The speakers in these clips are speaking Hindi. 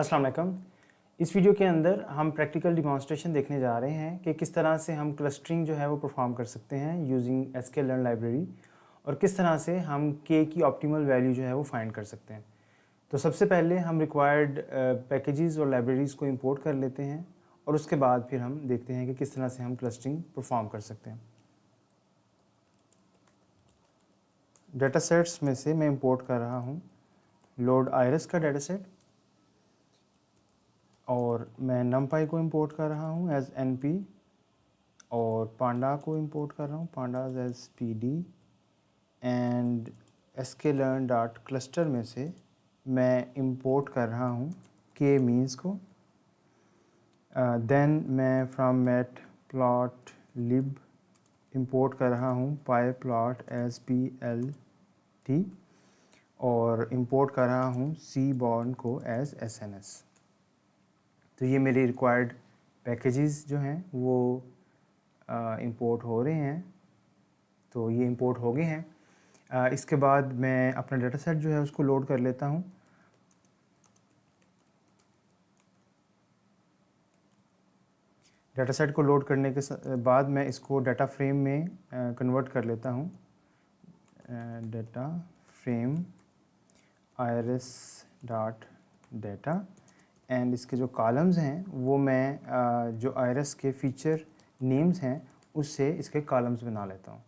अस्सलाम वालेकुम। इस वीडियो के अंदर हम प्रैक्टिकल डिमॉन्स्ट्रेशन देखने जा रहे हैं कि किस तरह से हम क्लस्टरिंग जो है वो परफॉर्म कर सकते हैं यूजिंग sklearn लाइब्रेरी और किस तरह से हम k की ऑप्टिमल वैल्यू जो है वो फाइंड कर सकते हैं। तो सबसे पहले हम रिक्वायर्ड पैकेजेस और लाइब्रेरीज़ को इंपोर्ट कर लेते हैं और उसके बाद फिर हम देखते हैं कि किस तरह से हम क्लस्टरिंग परफॉर्म कर सकते हैं। डेटा सेट्स में से मैं इंपोर्ट कर रहा हूँ लोड आयरस का डेटा सेट और मैं numpy को इंपोर्ट कर रहा हूँ एज np और पांडा को इंपोर्ट कर रहा हूँ pandas as pd and sklearn.cluster में से मैं इंपोर्ट कर रहा हूँ k मीन्स को। देन मैं फ्रॉम matplotlib इंपोर्ट कर रहा हूँ pyplot एज plt और इंपोर्ट कर रहा हूँ cborn को एज sns। तो ये मेरी रिक्वायर्ड पैकेजेस जो हैं वो इंपोर्ट हो रहे हैं। तो ये इंपोर्ट हो गए हैं। इसके बाद मैं अपना डेटा सेट जो है उसको लोड कर लेता हूँ। डेटा सेट को लोड करने के बाद मैं इसको डाटा फ्रेम में कन्वर्ट कर लेता हूँ। Data frame iris dot data and इसके जो कॉलम्स हैं वो मैं जो आयरस के फीचर नेम्स हैं उससे इसके कॉलम्स बना लेता हूँ।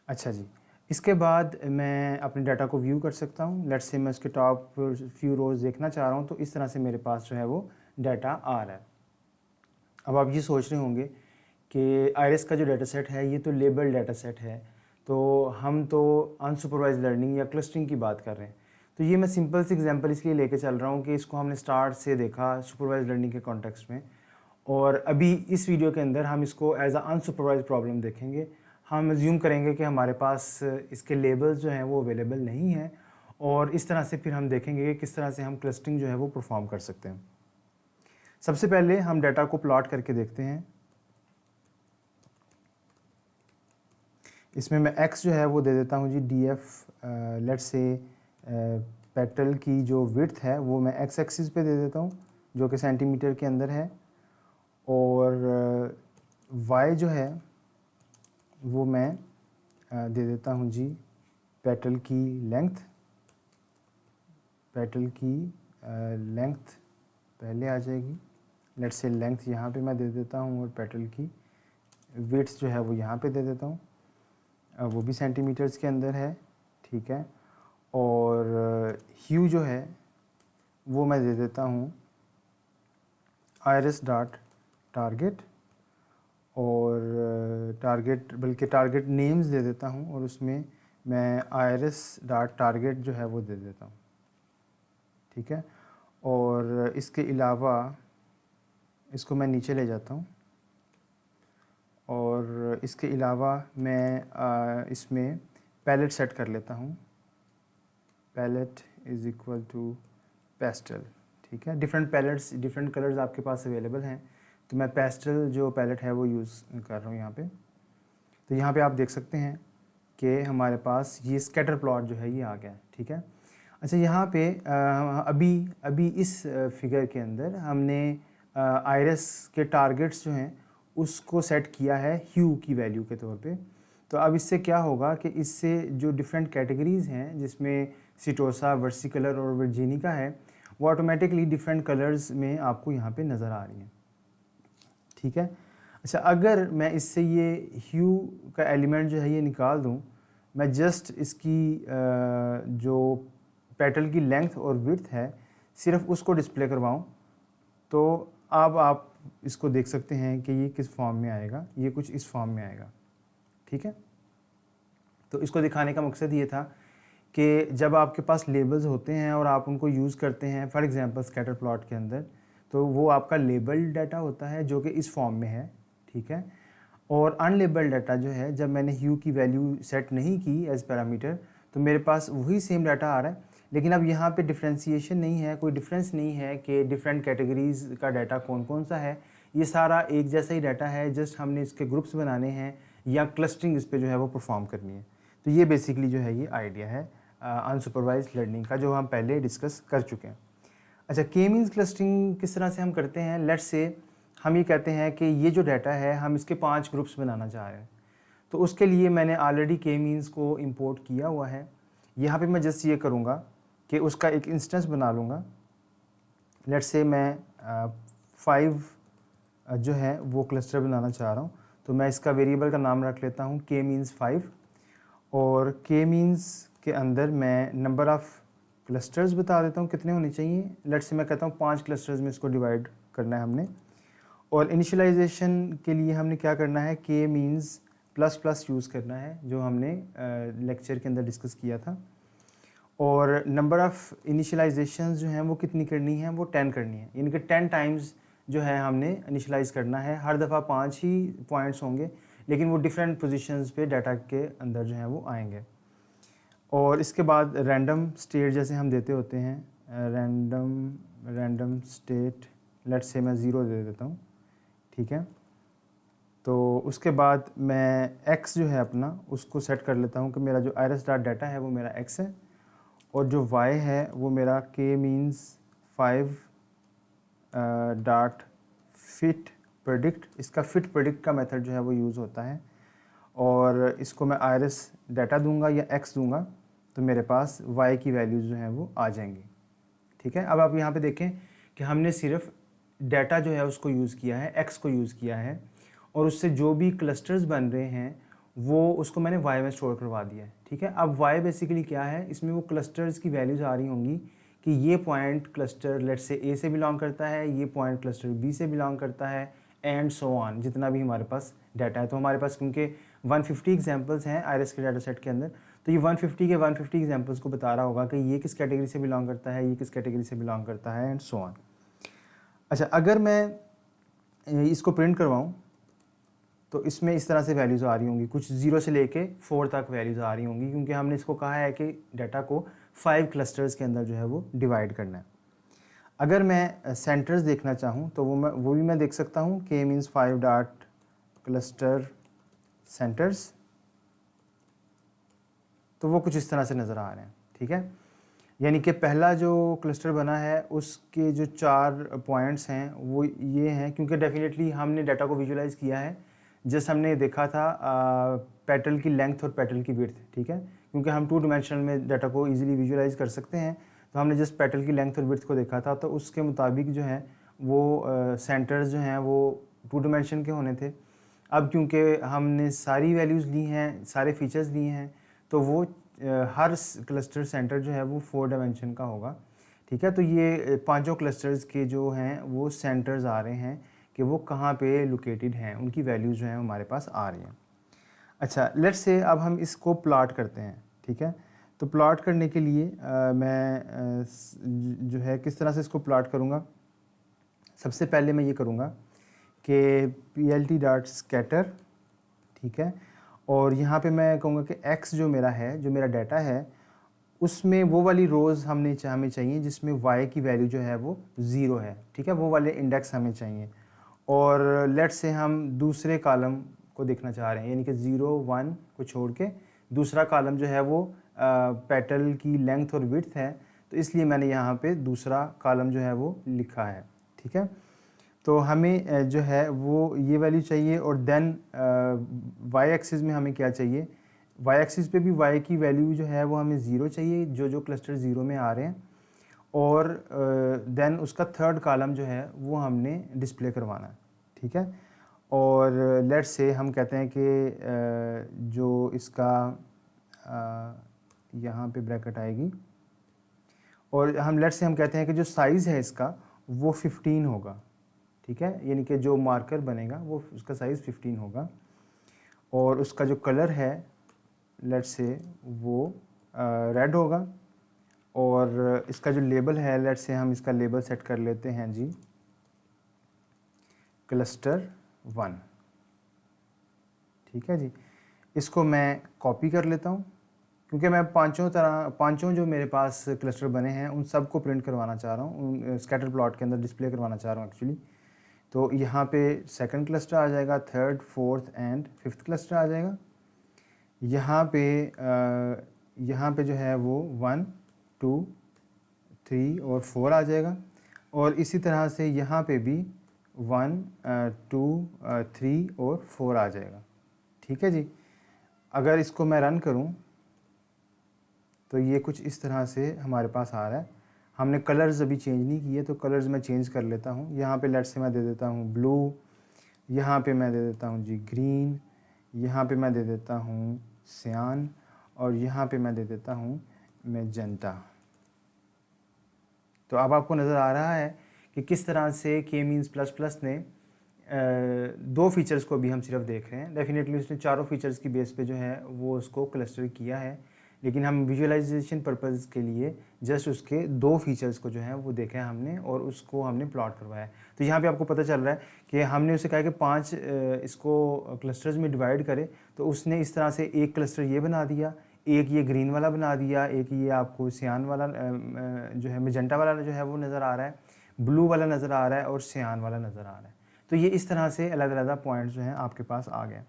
अच्छा जी, इसके बाद मैं अपने डाटा को व्यू कर सकता हूँ। लेट्स से मैं इसके टॉप फ्यू रोज़ देखना चाह रहा हूँ तो इस तरह से मेरे पास जो है वो डाटा आ रहा है। अब आप ये सोच रहे होंगे कि आयरस का जो डाटा सेट है ये तो लेबल डाटा सेट है, तो हम तो अनसुपरवाइज लर्निंग या क्लस्टरिंग की बात कर रहे हैं। तो ये मैं सिंपल सी एग्जांपल इसलिए लेके चल रहा हूँ कि इसको हमने स्टार्ट से देखा सुपरवाइज लर्निंग के कॉन्टेक्स्ट में और अभी इस वीडियो के अंदर हम इसको एज अ अनसुपरवाइज प्रॉब्लम देखेंगे। हम अज्यूम करेंगे कि हमारे पास इसके लेबल्स जो हैं वो अवेलेबल नहीं हैं और इस तरह से फिर हम देखेंगे कि किस तरह से हम क्लस्टरिंग जो है वो परफॉर्म कर सकते हैं। सबसे पहले हम डाटा को प्लॉट करके देखते हैं। इसमें मैं x जो है वो दे देता हूँ जी df। लेट्स से पेटल की जो विड्थ है वो मैं x एक्सिस पे दे देता हूँ जो कि सेंटीमीटर के अंदर है और y जो है वो मैं दे देता हूँ जी पेटल की लेंथ। पेटल की लेंथ पहले आ जाएगी। लेट्स से लेंथ यहाँ पे मैं दे देता हूँ और पेटल की विड्थ जो है वो यहाँ पे दे देता हूँ। वो भी सेंटीमीटर्स के अंदर है, ठीक है। और ह्यू जो है वो मैं दे देता हूँ iris डॉट टारगेट और टारगेट बल्कि टारगेट नेम्स दे देता हूँ और उसमें मैं iris डॉट टारगेट जो है वो दे देता हूँ, ठीक है। और इसके अलावा इसको मैं नीचे ले जाता हूँ और इसके अलावा मैं इसमें पैलेट सेट कर लेता हूँ। Palette is equal to pastel, ठीक है। डिफरेंट पैलेट्स डिफरेंट कलर्स आपके पास अवेलेबल हैं, तो मैं पेस्टल जो पैलेट है वो यूज़ कर रहा हूँ यहाँ पे। तो यहाँ पे आप देख सकते हैं कि हमारे पास ये स्कैटर प्लॉट जो है ये आ गया है, ठीक है। अच्छा, यहाँ पे अभी इस फिगर के अंदर हमने आयरस के टारगेट्स जो हैं उसको सेट किया है ह्यू की वैल्यू के तौर पे। तो अब इससे क्या होगा कि इससे जो डिफरेंट कैटेगरीज़ हैं जिसमें सिटोसा, वर्सिकलर और वर्जीनिका है वो ऑटोमेटिकली डिफरेंट कलर्स में आपको यहाँ पे नज़र आ रही हैं, ठीक है। अच्छा, अगर मैं इससे ये ह्यू का एलिमेंट जो है ये निकाल दूँ, मैं जस्ट इसकी जो पेटल की लेंथ और विड्थ है सिर्फ उसको डिस्प्ले करवाऊँ तो अब आप इसको देख सकते हैं कि ये किस फॉर्म में आएगा। ये कुछ इस फॉर्म में आएगा, ठीक है। तो इसको दिखाने का मकसद ये था कि जब आपके पास लेबल्स होते हैं और आप उनको यूज़ करते हैं फॉर एग्जांपल स्कैटर प्लॉट के अंदर, तो वो आपका लेबल्ड डाटा होता है जो कि इस फॉर्म में है, ठीक है। और अनलेबल्ड डाटा जो है, जब मैंने ह्यू की वैल्यू सेट नहीं की एज पैरामीटर तो मेरे पास वही सेम डाटा आ रहा है, लेकिन अब यहाँ पे डिफ्रेंशिएशन नहीं है, कोई डिफरेंस नहीं है कि डिफरेंट कैटेगरीज़ का डाटा कौन कौन सा है। ये सारा एक जैसा ही डाटा है, जस्ट हमने इसके ग्रुप्स बनाने हैं या क्लस्टरिंग इस पर जो है वो परफॉर्म करनी है। तो ये बेसिकली जो है ये आइडिया है अनसुपरवाइज्ड लर्निंग का, जो हम पहले डिस्कस कर चुके हैं। अच्छा, के मीन्स क्लस्टरिंग किस तरह से हम करते हैं? लेट्स से हम ये कहते हैं कि ये जो डाटा है हम इसके 5 ग्रुप्स बनाना चाह रहे हैं, तो उसके लिए मैंने ऑलरेडी के मीन्स को इंपोर्ट किया हुआ है। यहाँ पे मैं जस्ट ये करूँगा कि उसका एक इंस्टेंस बना लूँगा। लेट्स से मैं 5 जो है वो क्लस्टर बनाना चाह रहा हूँ, तो मैं इसका वेरिएबल का नाम रख लेता हूँ के मीन्स 5, और के मीन्स के अंदर मैं नंबर ऑफ़ क्लस्टर्स बता देता हूँ कितने होने चाहिए। लेट्स से मैं कहता हूँ 5 क्लस्टर्स में इसको डिवाइड करना है हमने। और इनिशियलाइजेशन के लिए हमने क्या करना है, के मीन्स प्लस प्लस यूज़ करना है, जो हमने लेक्चर के अंदर डिस्कस किया था। और नंबर ऑफ़ इनिशियलाइजेशन जो हैं वो कितनी करनी है, वो 10 करनी है, यानी कि 10 टाइम्स जो है हमने इनिशियलाइज़ करना है। हर दफ़ा 5 ही पॉइंट्स होंगे, लेकिन वो डिफरेंट पोजीशंस पे डाटा के अंदर जो है वो आएंगे। और इसके बाद रैंडम स्टेट जैसे हम देते होते हैं, रैंडम स्टेट, लेट्स से मैं 0 दे देता हूँ, ठीक है। तो उसके बाद मैं x जो है अपना उसको सेट कर लेता हूँ कि मेरा जो iris डॉट डाटा है वो मेरा x है, और जो y है वो मेरा k means 5 dot fit predict. इसका फिट प्रेडिक्ट का मेथड जो है वो यूज़ होता है, और इसको मैं iris डाटा दूंगा या x दूंगा, तो मेरे पास y की वैल्यूज़ जो हैं वो आ जाएंगी, ठीक है। अब आप यहाँ पे देखें कि हमने सिर्फ डाटा जो है उसको यूज़ किया है, x को यूज़ किया है, और उससे जो भी क्लस्टर्स बन रहे हैं वो उसको मैंने y में स्टोर करवा दिया है, ठीक है। अब y बेसिकली क्या है, इसमें वो क्लस्टर्स की वैल्यूज़ आ रही होंगी कि ये point cluster let's say A से बिलोंग करता है, ये पॉइंट क्लस्टर B से बिलोंग करता है, एंड सो ऑन, जितना भी हमारे पास डाटा है। तो हमारे पास क्योंकि 150 एग्जाम्पल्स हैं आइरिस के डाटा सेट के अंदर, तो ये 150 के 150 एग्जाम्पल्स को बता रहा होगा कि ये किस कैटेगरी से बिलोंग करता है, ये किस कैटेगरी से बिलोंग करता है, एंड सो ऑन। अच्छा, अगर मैं इसको प्रिंट करवाऊँ तो इसमें इस तरह से वैल्यूज़ आ रही होंगी, कुछ 0 से लेके 4 तक वैल्यूज़ आ रही होंगी, क्योंकि हमने इसको कहा है कि डाटा को 5 क्लस्टर्स के अंदर जो है वो डिवाइड करना है। अगर मैं सेंटर्स देखना चाहूँ तो वो भी मैं देख सकता हूँ, के मीन्स 5 डॉट क्लस्टर सेंटर्स, तो वो कुछ इस तरह से नज़र आ रहे हैं, ठीक है। यानी कि पहला जो क्लस्टर बना है उसके जो 4 पॉइंट्स हैं वो ये हैं, क्योंकि डेफिनेटली हमने डाटा को विजुलाइज़ किया है, जस्ट हमने देखा था पेटल की लेंथ और पेटल की विड्थ, ठीक है। क्योंकि हम 2 डायमेंशनल में डाटा को इजीली विजुलाइज़ कर सकते हैं, तो हमने जस्ट पेटल की लेंथ और विड्थ को देखा था, तो उसके मुताबिक जो है वो सेंटर्स जो हैं वो 2 डायमेंशन के होने थे। अब क्योंकि हमने सारी वैल्यूज़ ली हैं, सारे फीचर्स लिए हैं, तो वो हर क्लस्टर सेंटर जो है वो 4 डायमेंशन का होगा, ठीक है। तो ये पांचों क्लस्टर्स के जो हैं वो सेंटर्स आ रहे हैं कि वो कहाँ पे लोकेटेड हैं, उनकी वैल्यूज़ जो हैं हमारे पास आ रही हैं। अच्छा, लेट्स से अब हम इसको प्लॉट करते हैं, ठीक है। तो प्लॉट करने के लिए मैं जो है किस तरह से इसको प्लॉट करूँगा, सबसे पहले मैं ये करूँगा कि plt डॉट स्कैटर, ठीक है, और यहाँ पे मैं कहूँगा कि x जो मेरा है, जो मेरा डाटा है, उसमें वो वाली रोज़ हमें चाहिए जिसमें y की वैल्यू जो है वो 0 है, ठीक है, वो वाले इंडेक्स हमें चाहिए। और लेट्स से हम दूसरे कॉलम को देखना चाह रहे हैं, यानी कि 0 1 को छोड़ के दूसरा कॉलम जो है वो पेटल की लेंथ और विड्थ है, तो इसलिए मैंने यहाँ पे दूसरा कॉलम जो है वो लिखा है, ठीक है। तो हमें जो है वो ये वैल्यू चाहिए, और देन y एक्सिस में हमें क्या चाहिए, y एक्सिस पे भी y की वैल्यू जो है वो हमें 0 चाहिए, जो क्लस्टर 0 में आ रहे हैं, और देन उसका थर्ड कॉलम जो है वो हमने डिस्प्ले करवाना है, ठीक है। और लेट्स से हम कहते हैं कि जो इसका यहाँ पे ब्रैकेट आएगी, और हम लेट्स से हम कहते हैं कि जो साइज़ है इसका वो 15 होगा, ठीक है, यानी कि जो मार्कर बनेगा वो उसका साइज़ 15 होगा, और उसका जो कलर है लेट्स से वो रेड होगा, और इसका जो लेबल है लेट्स से हम इसका लेबल सेट कर लेते हैं जी क्लस्टर 1, ठीक है जी। इसको मैं कॉपी कर लेता हूँ, क्योंकि मैं पांचों जो मेरे पास क्लस्टर बने हैं उन सब को प्रिंट करवाना चाह रहा हूँ, उन स्कैटर प्लॉट के अंदर डिस्प्ले करवाना चाह रहा हूँ एक्चुअली। तो यहाँ पे सेकंड क्लस्टर आ जाएगा, third, fourth and fifth cluster आ जाएगा। यहाँ पे जो है वो 1 2 3 और 4 आ जाएगा, और इसी तरह से यहाँ पे भी 1 2 3 और 4 आ जाएगा। ठीक है जी। अगर इसको मैं रन करूँ तो ये कुछ इस तरह से हमारे पास आ रहा है। हमने कलर्स अभी चेंज नहीं किए, तो कलर्स मैं चेंज कर लेता हूँ। यहाँ पे लेट्स से मैं दे देता हूँ ब्लू, यहाँ पे मैं दे देता हूँ जी ग्रीन, यहाँ पे मैं दे देता हूँ सियान, और यहाँ पे मैं दे देता हूँ मैजेंटा। तो अब आपको नज़र आ रहा है कि किस तरह से के मीन्स प्लस प्लस ने दो फीचर्स को भी हम सिर्फ देख रहे हैं। डेफिनेटली उसने चारों फीचर्स की बेस पे जो है वो उसको क्लस्टर किया है, लेकिन हम विजुअलाइजेशन पर्पज़ के लिए जस्ट उसके दो फीचर्स को जो है वो देखा है हमने, और उसको हमने प्लॉट करवाया है। तो यहाँ पे आपको पता चल रहा है कि हमने उसे कहा कि 5 इसको क्लस्टर्स में डिवाइड करें, तो उसने इस तरह से एक क्लस्टर ये बना दिया, एक ये ग्रीन वाला बना दिया, एक ये आपको सियान वाला जो है मैजेंटा वाला जो है वो नज़र आ रहा है, ब्लू वाला नज़र आ रहा है, और सियान वाला नज़र आ रहा है। तो ये इस तरह से अलग अलग पॉइंट्स जो हैं आपके पास आ गए।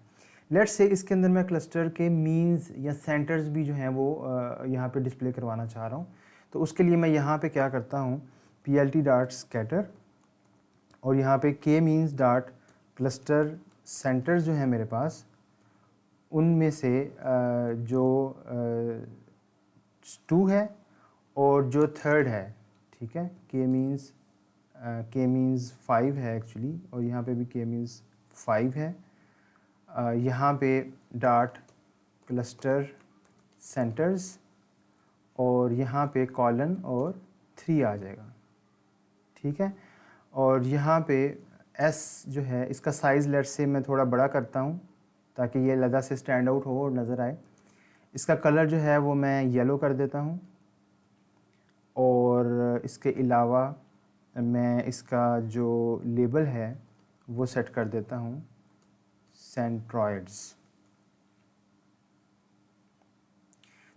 लेट्स से इसके अंदर मैं क्लस्टर के मीन्स या सेंटर्स भी जो हैं वो यहाँ पे डिस्प्ले करवाना चाह रहा हूँ। तो उसके लिए मैं यहाँ पे क्या करता हूँ, plt डॉट स्कैटर, और यहाँ पे के मीन्स डॉट क्लस्टर सेंटर्स जो है मेरे पास, उनमें से जो 2 है और जो 3rd है, ठीक है, के मीन्स 5 है एक्चुअली, और यहाँ पे भी के मीन्स 5 है। यहाँ पे डॉट क्लस्टर सेंटर्स, और यहाँ पे कॉलन और 3 आ जाएगा। ठीक है, और यहाँ पे एस जो है इसका साइज़ लेट्स से मैं थोड़ा बड़ा करता हूँ ताकि ये लगा से स्टैंड आउट हो और नज़र आए। इसका कलर जो है वो मैं येलो कर देता हूँ, और इसके अलावा मैं इसका जो लेबल है वो सेट कर देता हूँ सेंट्रॉइड्स।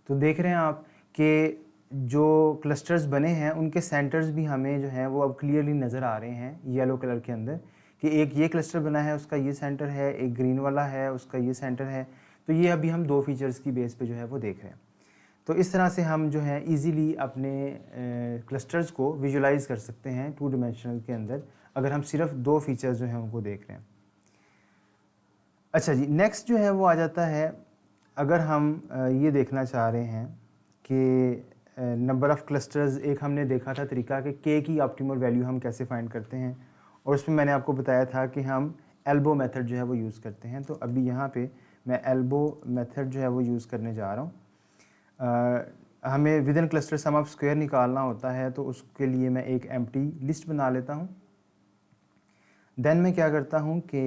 तो देख रहे हैं आप कि जो क्लस्टर्स बने हैं उनके सेंटर्स भी हमें जो है वो अब क्लियरली नज़र आ रहे हैं येलो कलर के अंदर, कि एक ये क्लस्टर बना है उसका ये सेंटर है, एक ग्रीन वाला है उसका ये सेंटर है। तो ये अभी हम दो फीचर्स की बेस पे जो है वो देख रहे हैं। तो इस तरह से हम जो है इजीली अपने क्लस्टर्स को विजुलाइज कर सकते हैं 2 डिमेंशनल के अंदर, अगर हम सिर्फ दो फीचर्स जो हैं उनको देख रहे हैं। अच्छा जी, नेक्स्ट जो है वो आ जाता है, अगर हम ये देखना चाह रहे हैं कि नंबर ऑफ़ क्लस्टर्स, एक हमने देखा था तरीका कि के की ऑप्टिमल वैल्यू हम कैसे फाइंड करते हैं, और उसमें मैंने आपको बताया था कि हम एल्बो मेथड जो है वो यूज़ करते हैं। तो अभी यहाँ पे मैं एल्बो मेथड जो है वो यूज़ करने जा रहा हूँ। हमें within cluster sum of square निकालना होता है, तो उसके लिए मैं एक एम्प्टी लिस्ट बना लेता हूँ। देन मैं क्या करता हूँ कि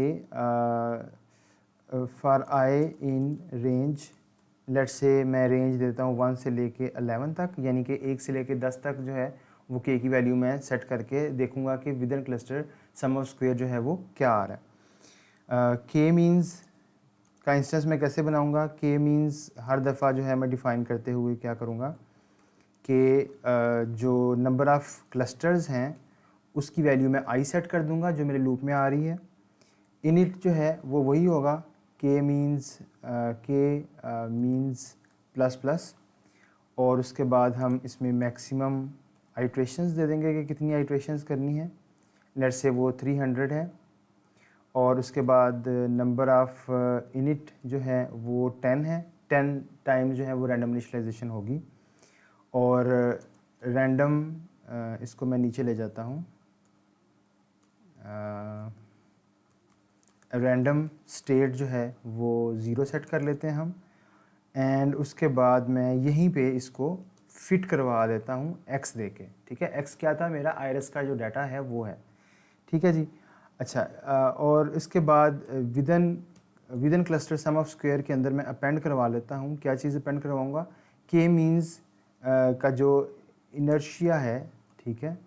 for I in range, let's say मैं रेंज देता हूँ 1 से लेके 11 तक, यानी कि 1 से लेके 10 तक जो है वो के की वैल्यू मैं सेट करके देखूंगा कि within cluster sum of square जो है वो क्या आ रहा है। के मीन्स का इंस्टेंस मैं कैसे बनाऊंगा, के मीन्स हर दफ़ा जो है मैं डिफ़ाइन करते हुए क्या करूँगा कि जो नंबर ऑफ़ क्लस्टर्स हैं उसकी वैल्यू मैं आई सेट कर दूंगा जो मेरे लूप में आ रही है। इनिट जो है वो वही होगा के मीन्स प्लस प्लस, और उसके बाद हम इसमें मैक्सिमम आइट्रेशंस दे देंगे कि कितनी आइट्रेशंस करनी है। लेट्स से वो 300 है, और उसके बाद नंबर ऑफ़ इनिट जो है वो 10 है, 10 टाइम्स जो है वो रैंडम इनिशियलाइजेशन होगी। और रैंडम इसको मैं नीचे ले जाता हूँ, रैंडम स्टेट जो है वो 0 सेट कर लेते हैं हम, एंड उसके बाद मैं यहीं पे इसको फिट करवा देता हूँ x दे के। ठीक है, x क्या था, मेरा आयरस का जो डाटा है वो है। ठीक है जी। अच्छा, और इसके बाद within cluster sum of square के अंदर मैं अपेंड करवा लेता हूँ। क्या चीज़ अपेंड करवाऊँगा, के मीन्स का जो इनर्शिया है, ठीक है,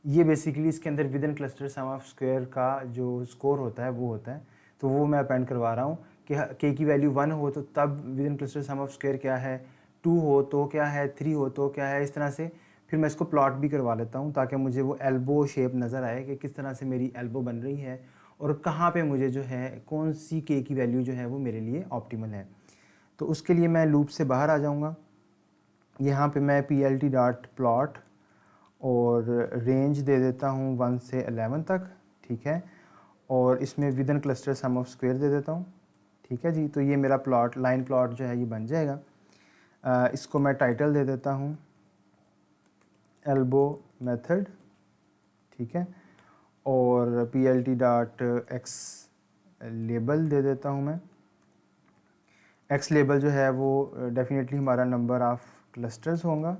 ये बेसिकली इसके अंदर within cluster sum of square का जो स्कोर होता है वो होता है, तो वो मैं अपेंड करवा रहा हूँ कि के की वैल्यू 1 हो तो तब within cluster sum of square क्या है, 2 हो तो क्या है, 3 हो तो क्या है, इस तरह से फिर मैं इसको प्लॉट भी करवा लेता हूँ ताकि मुझे वो एल्बो शेप नज़र आए कि किस तरह से मेरी एल्बो बन रही है और कहाँ पे मुझे जो है कौन सी के की वैल्यू जो है वो मेरे लिए ऑप्टिमल है। तो उसके लिए मैं लूप से बाहर आ जाऊंगा। यहाँ पे मैं plt डॉट प्लॉट और रेंज दे देता हूँ 1 से 11 तक, ठीक है, और इसमें within cluster sum of square दे देता हूँ, ठीक है जी। तो ये मेरा प्लॉट, लाइन प्लॉट जो है ये बन जाएगा। इसको मैं टाइटल दे देता हूँ एल्बो मेथड, ठीक है, और plt डॉट एक्स लेबल दे देता हूँ मैं। एक्स लेबल जो है वो डेफिनेटली हमारा नंबर ऑफ़ क्लस्टर्स होगा,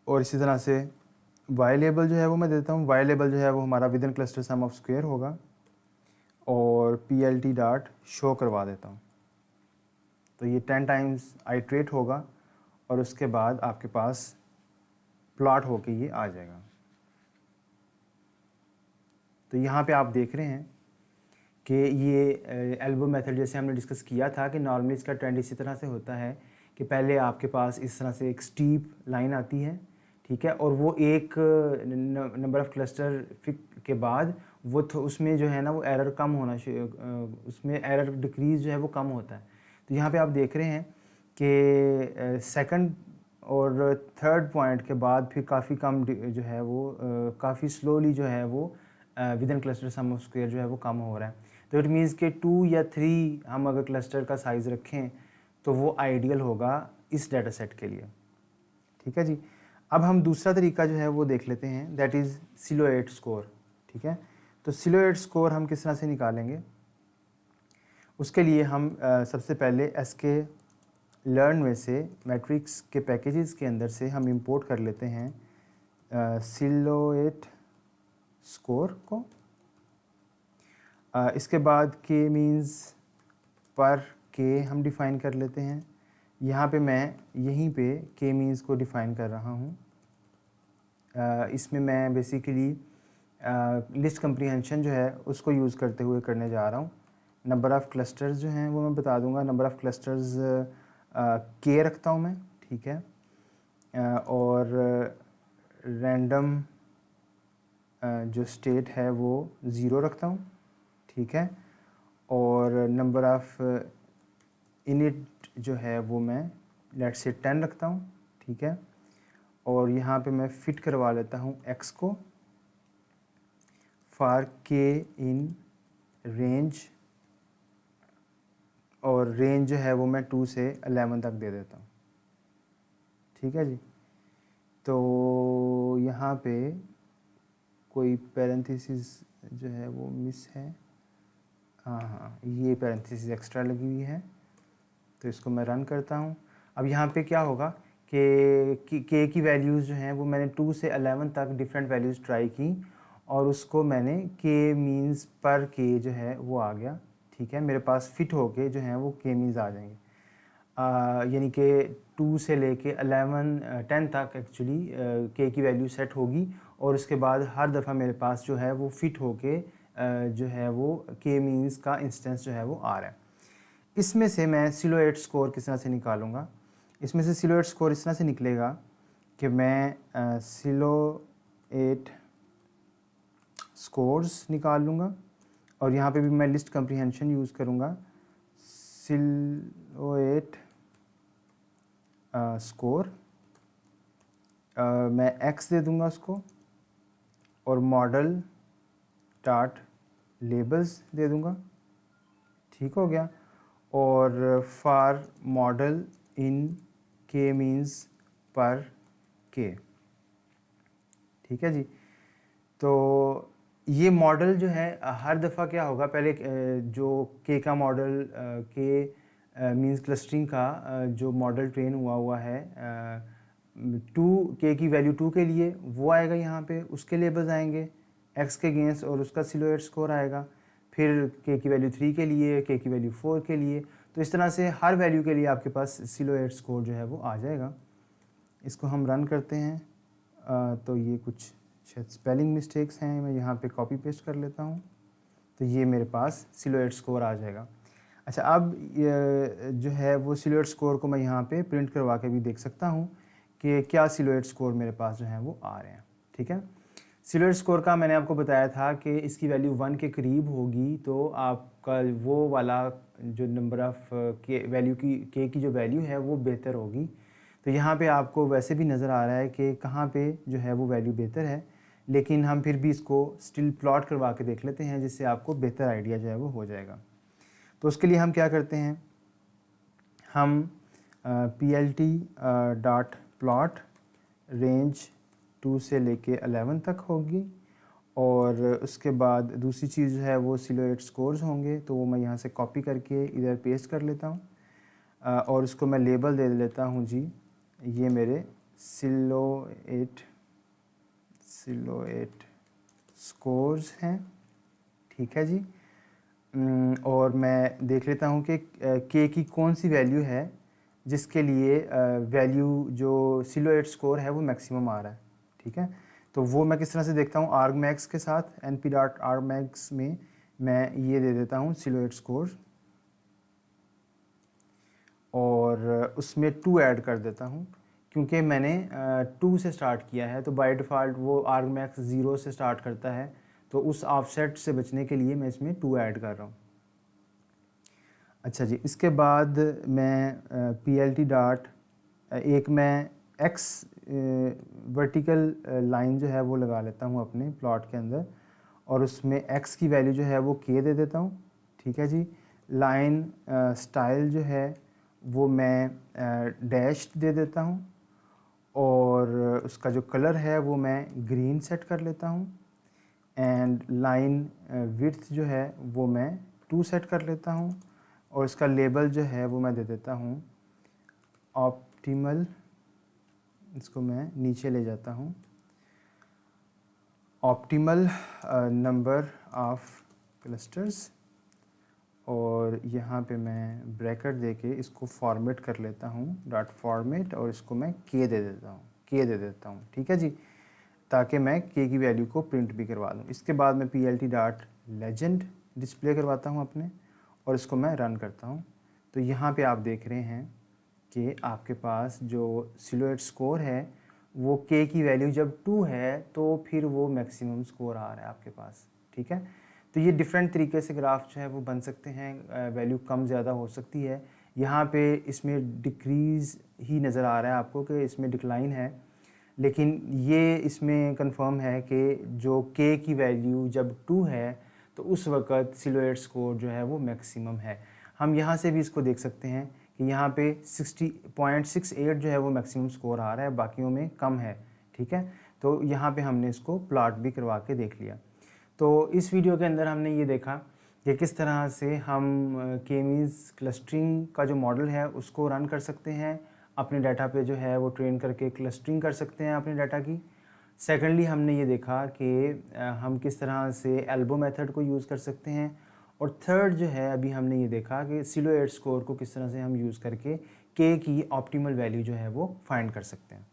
और इसी तरह से वाई लेबल जो है वो मैं देता हूँ, वाई लेबल जो है वो हमारा within cluster sum of square होगा, और plt डॉट शो करवा देता हूँ। तो ये 10 टाइम्स आइट्रेट होगा और उसके बाद आपके पास प्लॉट होके ये आ जाएगा। तो यहाँ पे आप देख रहे हैं कि ये एल्बो मेथड जैसे हमने डिस्कस किया था कि नॉर्मली इसका ट्रेंड इसी तरह से होता है कि पहले आपके पास इस तरह से एक स्टीप लाइन आती है, ठीक है, और वो एक नंबर ऑफ़ क्लस्टर के बाद वो उसमें जो है ना वो एरर कम होना, उसमें एरर डिक्रीज़ जो है वो कम होता है। तो यहाँ पे आप देख रहे हैं कि सेकंड और थर्ड पॉइंट के बाद फिर काफ़ी कम जो है वो काफ़ी स्लोली जो है वो within cluster sum of square जो है वो कम हो रहा है। तो इट मीन्स कि 2 या 3 हम अगर क्लस्टर का साइज़ रखें तो वो आइडियल होगा इस डाटा सेट के लिए, ठीक है जी। अब हम दूसरा तरीका जो है वो देख लेते हैं, दैट इज़ सिलोएट स्कोर, ठीक है। तो सिलोएट स्कोर हम किस तरह से निकालेंगे, उसके लिए हम सबसे पहले एसके लर्न में से मैट्रिक्स के पैकेजेस के अंदर से हम इंपोर्ट कर लेते हैं सिलोएट स्कोर को। इसके बाद के मीन्स पर के हम डिफ़ाइन कर लेते हैं। यहाँ पे मैं यहीं पे के मीन्स को डिफ़ाइन कर रहा हूँ। इसमें मैं बेसिकली लिस्ट कंप्रीहेंशन जो है उसको यूज़ करते हुए करने जा रहा हूँ। नंबर ऑफ़ क्लस्टर्स जो हैं वो मैं बता दूँगा। नंबर ऑफ़ क्लस्टर्स के रखता हूँ मैं, ठीक है, और रैंडम जो स्टेट है वो 0 रखता हूँ, ठीक है, और नंबर ऑफ़ इनिट जो है वो मैं लेट्स से 10 रखता हूँ, ठीक है, और यहाँ पे मैं फिट करवा लेता हूँ x को फॉर के इन रेंज, और रेंज जो है वो मैं 2 से 11 तक दे देता हूँ, ठीक है जी। तो यहाँ पे कोई पैरेंथेसिस जो है वो मिस है, हाँ, ये पैरेंथेसिस एक्स्ट्रा लगी हुई है, तो इसको मैं रन करता हूँ। अब यहाँ पे क्या होगा कि के की वैल्यूज़ जो हैं वो मैंने 2 से 11 तक डिफरेंट वैल्यूज़ ट्राई की, और उसको मैंने के मीन्स पर के जो है वो आ गया, ठीक है, मेरे पास फिट होके जो है वो के मीन्स आ जाएंगे। यानी कि 2 से लेके 10 तक एक्चुअली के की वैल्यू सेट होगी, और उसके बाद हर दफ़ा मेरे पास जो है वो फिट होके जो है वो के मीन्स का इंस्टेंस जो है वो आ रहा है। इसमें से मैं सिलोएट स्कोर किस तरह से निकालूंगा, इसमें से सिलोएट स्कोर इस तरह से निकलेगा कि मैं सिलोएट स्कोर्स निकाल लूँगा, और यहाँ पे भी मैं लिस्ट कंप्रीहेंशन यूज़ करूँगा। सिलोएट स्कोर मैं x दे दूँगा उसको, और मॉडल डॉट लेबल्स दे दूँगा, ठीक हो गया, और फॉर मॉडल इन के मीन्स पर के, ठीक है जी। तो ये मॉडल जो है हर दफ़ा क्या होगा, पहले जो के का मॉडल के मीन्स क्लस्टरिंग का जो मॉडल ट्रेन हुआ है 2 के की वैल्यू 2 के लिए वो आएगा, यहाँ पे उसके लेबल्स आएंगे x के अगेंस्ट, और उसका सिलोएट स्कोर आएगा, फिर के की वैल्यू 3 के लिए, के की वैल्यू 4 के लिए। तो इस तरह से हर वैल्यू के लिए आपके पास सिलोएट स्कोर जो है वो आ जाएगा। इसको हम रन करते हैं तो ये कुछ शायद स्पेलिंग मिस्टेक्स हैं, मैं यहाँ पे कॉपी पेस्ट कर लेता हूँ, तो ये मेरे पास सिलोएट स्कोर आ जाएगा। अच्छा, अब जो है वो सिलोएट स्कोर को मैं यहाँ पे प्रिंट करवा के भी देख सकता हूँ कि क्या सिलोएट स्कोर मेरे पास जो है वो आ रहे हैं, ठीक है। सिल्हूट स्कोर का मैंने आपको बताया था कि इसकी वैल्यू 1 के करीब होगी तो आपका वो वाला जो नंबर ऑफ़ के वैल्यू की जो वैल्यू है वो बेहतर होगी। तो यहाँ पे आपको वैसे भी नज़र आ रहा है कि कहाँ पे जो है वो वैल्यू बेहतर है, लेकिन हम फिर भी इसको स्टिल प्लॉट करवा के देख लेते हैं जिससे आपको बेहतर आइडिया जो है वो हो जाएगा। तो उसके लिए हम क्या करते हैं, हम plt डॉट प्लॉट रेंज 2 से लेके 11 तक होगी और उसके बाद दूसरी चीज़ जो है वो सिलोएट स्कोर्स होंगे, तो वो मैं यहाँ से कॉपी करके इधर पेस्ट कर लेता हूँ और उसको मैं लेबल दे लेता हूँ जी, ये मेरे सिलोएट स्कोर्स हैं, ठीक है जी। और मैं देख लेता हूँ कि के की कौन सी वैल्यू है जिसके लिए वैल्यू जो सिलोएट स्कोर है वो मैक्सिमम आ रहा है, ठीक है। तो वो मैं किस तरह से देखता हूँ, आर्गमैक्स के साथ np डॉट आर्गमैक्स में मैं ये दे देता हूँ सिलोएट स्कोर और उसमें 2 ऐड कर देता हूँ क्योंकि मैंने 2 से स्टार्ट किया है, तो बाय डिफ़ॉल्ट वो आर्गमैक्स 0 से स्टार्ट करता है, तो उस ऑफसेट से बचने के लिए मैं इसमें 2 ऐड कर रहा हूँ। अच्छा जी, इसके बाद मैं plt डॉट एक मैं x वर्टिकल लाइन जो है वो लगा लेता हूँ अपने प्लॉट के अंदर और उसमें x की वैल्यू जो है वो k दे देता हूँ, ठीक है जी। लाइन स्टाइल जो है वो मैं डैश दे देता हूँ और उसका जो कलर है वो मैं ग्रीन सेट कर लेता हूँ एंड लाइन विड्थ जो है वो मैं 2 सेट कर लेता हूँ और इसका लेबल जो है वो मैं दे देता हूँ ऑप्टिमल, इसको मैं नीचे ले जाता हूँ, ऑप्टिमल नंबर ऑफ क्लस्टर्स और यहाँ पे मैं ब्रैकेट देके इसको फॉर्मेट कर लेता हूँ डॉट फॉर्मेट और इसको मैं के दे देता हूँ, ठीक है जी, ताकि मैं के की वैल्यू को प्रिंट भी करवा दूँ। इसके बाद मैं plt डॉट लेजेंड डिस्प्ले करवाता हूँ अपने और इसको मैं रन करता हूँ। तो यहाँ पे आप देख रहे हैं कि आपके पास जो सिलोएट स्कोर है वो के की वैल्यू जब 2 है तो फिर वो मैक्सिमम स्कोर आ रहा है आपके पास, ठीक है। तो ये डिफरेंट तरीके से ग्राफ जो है वो बन सकते हैं, वैल्यू कम ज़्यादा हो सकती है। यहाँ पे इसमें डिक्रीज़ ही नज़र आ रहा है आपको कि इसमें डिक्लाइन है, लेकिन ये इसमें कंफर्म है कि जो के की वैल्यू जब 2 है तो उस वक़्त सिलोएट स्कोर जो है वो मैक्सिमम है। हम यहाँ से भी इसको देख सकते हैं कि यहाँ पे 60.68 जो है वो मैक्सिमम स्कोर आ रहा है, बाकियों में कम है, ठीक है। तो यहाँ पे हमने इसको प्लॉट भी करवा के देख लिया। तो इस वीडियो के अंदर हमने ये देखा कि किस तरह से हम के मींस क्लस्टरिंग का जो मॉडल है उसको रन कर सकते हैं, अपने डाटा पे जो है वो ट्रेन करके क्लस्टरिंग कर सकते हैं अपने डाटा की। सेकेंडली हमने ये देखा कि हम किस तरह से एल्बो मेथड को यूज़ कर सकते हैं और थर्ड जो है अभी हमने ये देखा कि सिलोएट स्कोर को किस तरह से हम यूज़ करके के की ऑप्टिमल वैल्यू जो है वो फाइंड कर सकते हैं।